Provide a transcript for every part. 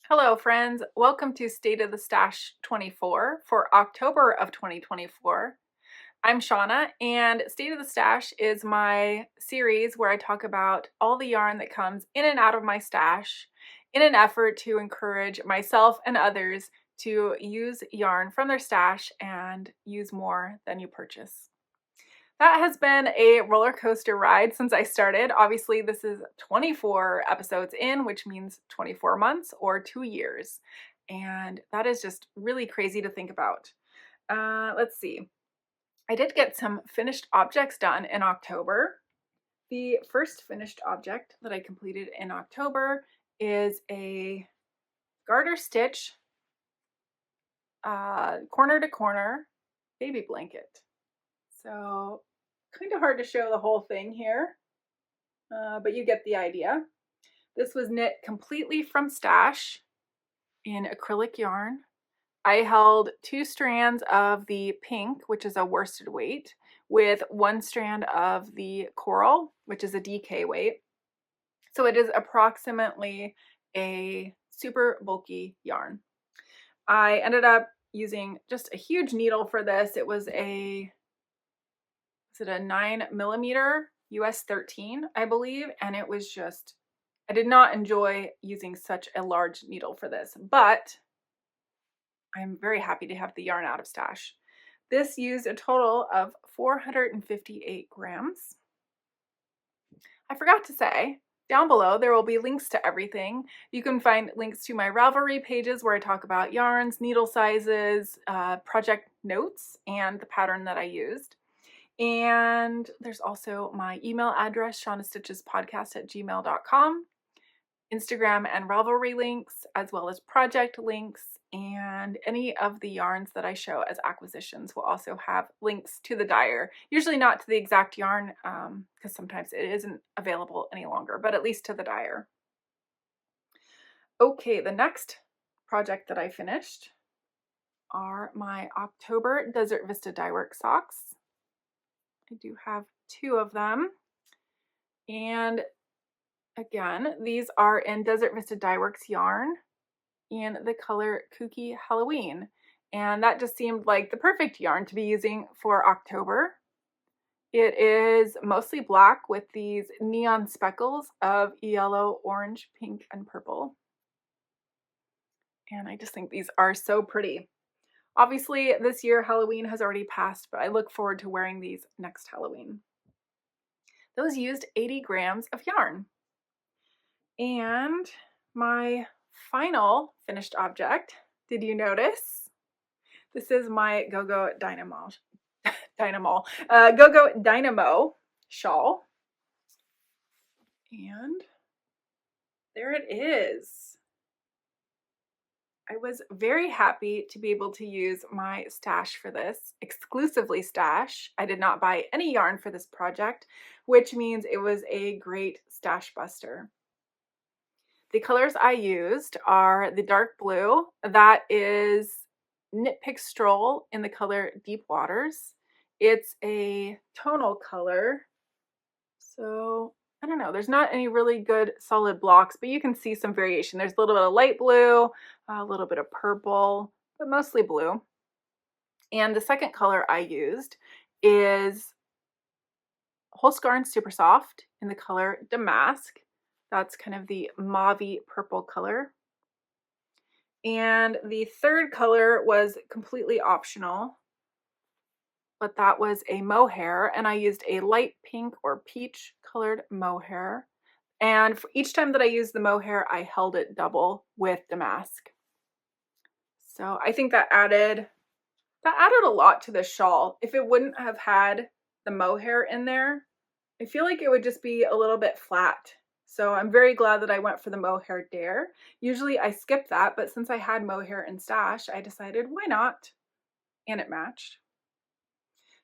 Hello friends, welcome to State of the Stash 24 for October of 2024. I'm Shauna and State of the Stash is my series where I talk about all the yarn that comes in and out of my stash in an effort to encourage myself and others to use yarn from their stash and use more than you purchase. That has been a roller coaster ride since I started. Obviously, this is 24 episodes in, which means 24 months or 2 years. And that is just really crazy to think about. Let's see. I did get some finished objects done in October. The first finished object that I completed in October is a garter stitch corner to corner baby blanket. So kind of hard to show the whole thing here, but you get the idea. This was knit completely from stash in acrylic yarn. I held 2 strands of the pink, which is a worsted weight, with 1 strand of the coral, which is a DK weight. So it is approximately a super bulky yarn. I ended up using just a huge needle for this. It was a 9mm US 13, I believe, and it was just, I did not enjoy using such a large needle for this, but I'm very happy to have the yarn out of stash. This used a total of 458 grams. I forgot to say, down below there will be links to everything. You can find links to my Ravelry pages where I talk about yarns, needle sizes, project notes, and the pattern that I used. And there's also my email address, shaunastitchespodcast@gmail.com, Instagram and Ravelry links, as well as project links, and any of the yarns that I show as acquisitions will also have links to the dyer. Usually not to the exact yarn, because sometimes it isn't available any longer, but at least to the dyer. Okay, the next project that I finished are my October Desert Vista Dyeworks socks. I do have 2 of them. And again, these are in Desert Vista Dyeworks yarn in the color Kooky Halloween. And that just seemed like the perfect yarn to be using for October. It is mostly black with these neon speckles of yellow, orange, pink, and purple. And I just think these are so pretty. Obviously, this year Halloween has already passed, but I look forward to wearing these next Halloween. Those used 80 grams of yarn. And my final finished object, did you notice? This is my Go-Go Dynamo shawl. And there it is. I was very happy to be able to use my stash for this, exclusively stash. I did not buy any yarn for this project, which means it was a great stash buster. The colors I used are the dark blue, that is knit Picks Stroll in the color Deep Waters. It's a tonal color, so I don't know, there's not any really good solid blocks, but you can see some variation. There's a little bit of light blue, a little bit of purple, but mostly blue. And the second color I used is Holst Garn Supersoft in the color Damask. That's kind of the mauvey purple color. And the third color was completely optional, but that was a mohair, and I used a light pink or peach colored mohair. And for each time that I used the mohair, I held it double with damask. So I think that added a lot to the shawl. If it wouldn't have had the mohair in there, I feel like it would just be a little bit flat. So I'm very glad that I went for the mohair dare. Usually I skip that, but since I had mohair in stash, I decided why not? And it matched.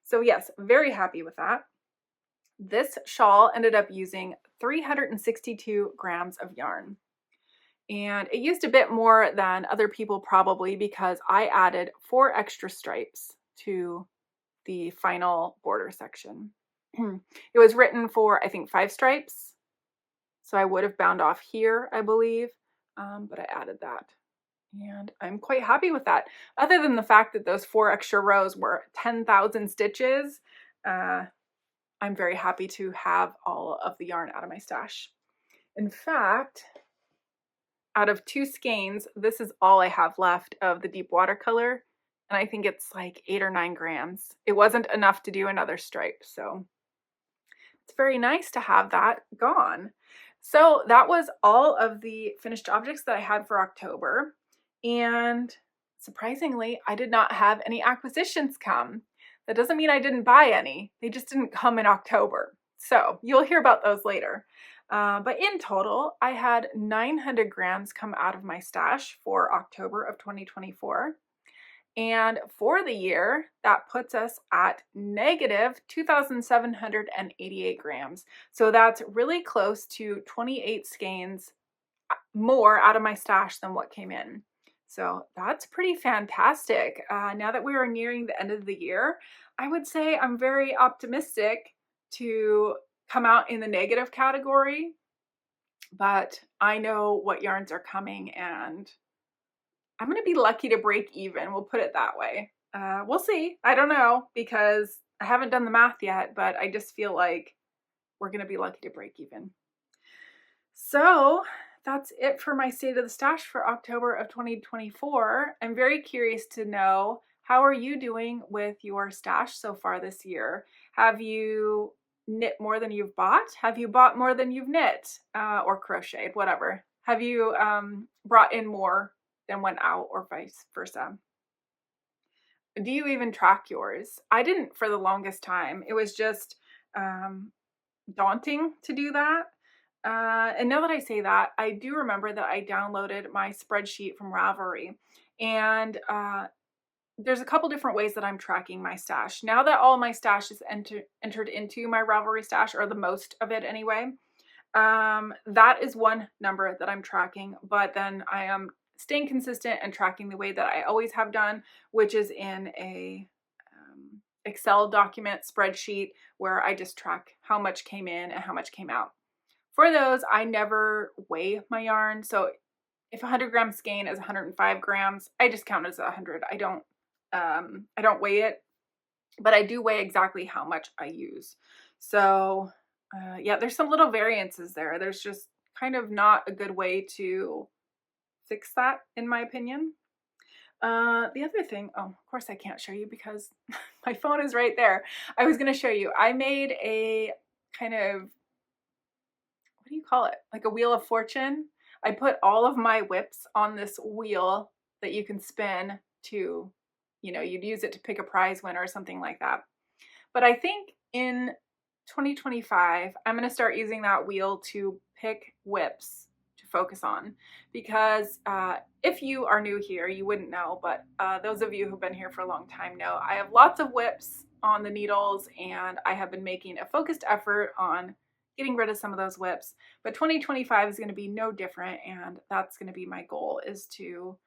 So yes, very happy with that. This shawl ended up using 362 grams of yarn. And it used a bit more than other people probably because I added 4 extra stripes to the final border section. It was written for, I think, 5 stripes. So I would have bound off here, I believe. but I added that. And I'm quite happy with that. Other than the fact that those 4 extra rows were 10,000 stitches, I'm very happy to have all of the yarn out of my stash. In fact, out of 2 skeins, this is all I have left of the deep water color. And I think it's like 8 or 9 grams. It wasn't enough to do another stripe. So it's very nice to have that gone. So that was all of the finished objects that I had for October. And surprisingly, I did not have any acquisitions come. That doesn't mean I didn't buy any. They just didn't come in October. So you'll hear about those later. But in total, I had 900 grams come out of my stash for October of 2024. And for the year, that puts us at negative 2,788 grams. So that's really close to 28 skeins more out of my stash than what came in. So that's pretty fantastic. Now that we are nearing the end of the year, I would say I'm very optimistic to come out in the negative category, but I know what yarns are coming and I'm going to be lucky to break even. We'll put it that way. We'll see. I don't know because I haven't done the math yet, but I just feel like we're going to be lucky to break even. So that's it for my state of the stash for October of 2024. I'm very curious to know, how are you doing with your stash so far this year? Have you knit more than you've bought? Have you bought more than you've knit or crocheted, whatever? Have you brought in more than went out or vice versa? Do you even track yours? I didn't for the longest time. It was just daunting to do that. And now that I say that, I do remember that I downloaded my spreadsheet from Ravelry, and there's a couple different ways that I'm tracking my stash. Now that all my stash is entered into my Ravelry stash, or the most of it anyway, that is one number that I'm tracking, but then I am staying consistent and tracking the way that I always have done, which is in a Excel document spreadsheet where I just track how much came in and how much came out. For those, I never weigh my yarn. So if 100 gram skein is 105 grams, I just count it as 100. I don't weigh it, but I do weigh exactly how much I use. So yeah, there's some little variances there. There's just kind of not a good way to fix that, in my opinion. The other thing, oh, of course I can't show you because my phone is right there. I was going to show you. I made a kind of, what do you call it? Like a wheel of fortune. I put all of my whips on this wheel that you can spin to, you know, you'd use it to pick a prize winner or something like that. But I think in 2025, I'm going to start using that wheel to pick whips to focus on, because if you are new here, you wouldn't know, but those of you who've been here for a long time know I have lots of whips on the needles, and I have been making a focused effort on getting rid of some of those whips. But 2025 is going to be no different, and that's going to be my goal, is to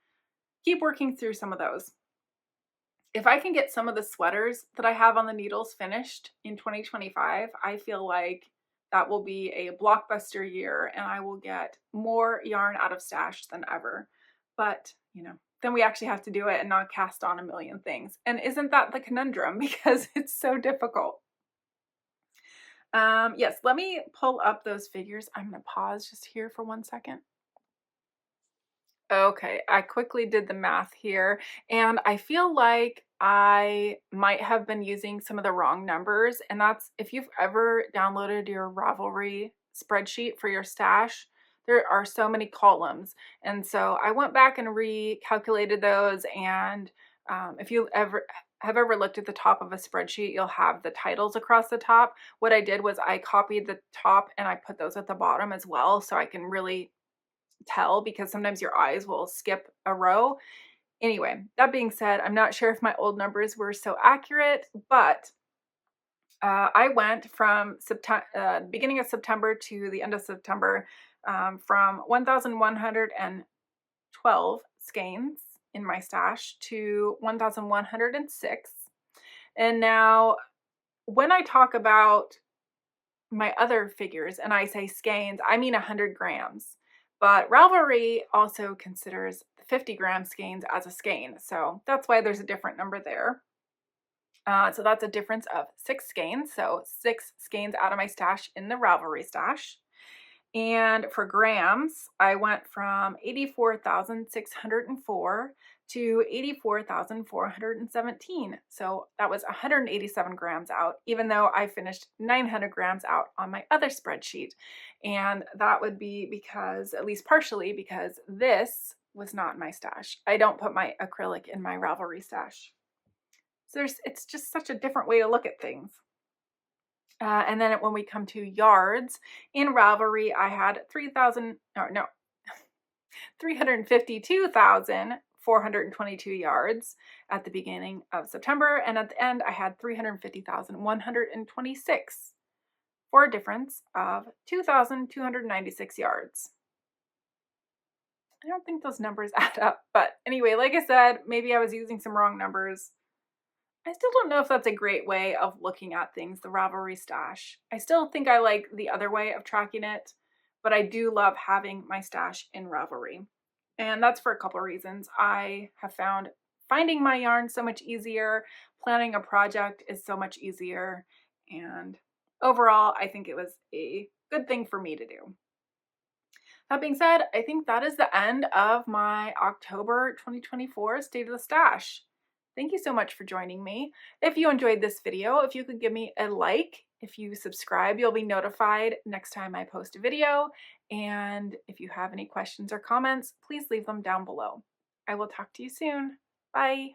keep working through some of those. If I can get some of the sweaters that I have on the needles finished in 2025, I feel like that will be a blockbuster year and I will get more yarn out of stash than ever. But, you know, then we actually have to do it and not cast on a million things. And isn't that the conundrum? Because it's so difficult. Yes, let me pull up those figures. I'm going to pause just here for 1 second. Okay, I quickly did the math here, and I feel like I might have been using some of the wrong numbers, and that's if you've ever downloaded your Ravelry spreadsheet for your stash, there are so many columns, and so I went back and recalculated those, and if you have ever looked at the top of a spreadsheet, you'll have the titles across the top. What I did was I copied the top and I put those at the bottom as well, so I can really tell, because sometimes your eyes will skip a row. Anyway, that being said, I'm not sure if my old numbers were so accurate, but I went from beginning of September to the end of September from 1,112 skeins in my stash to 1,106. And now when I talk about my other figures and I say skeins, I mean 100 grams. But Ravelry also considers the 50-gram skeins as a skein, so that's why there's a different number there. So that's a difference of 6 skeins, so 6 skeins out of my stash in the Ravelry stash. And for grams, I went from 84,604 to 84,417. So that was 187 grams out, even though I finished 900 grams out on my other spreadsheet. And that would be because, at least partially, because this was not my stash. I don't put my acrylic in my Ravelry stash. So it's just such a different way to look at things. And then when we come to yards, in Ravelry, I had 352,422 yards at the beginning of September, and at the end, I had 350,126 for a difference of 2,296 yards. I don't think those numbers add up, but anyway, like I said, maybe I was using some wrong numbers. I still don't know if that's a great way of looking at things, the Ravelry stash. I still think I like the other way of tracking it, but I do love having my stash in Ravelry. And that's for a couple of reasons. I have found finding my yarn so much easier, planning a project is so much easier, and overall, I think it was a good thing for me to do. That being said, I think that is the end of my October 2024 State of the Stash. Thank you so much for joining me. If you enjoyed this video, if you could give me a like, if you subscribe, you'll be notified next time I post a video. And if you have any questions or comments, please leave them down below. I will talk to you soon. Bye.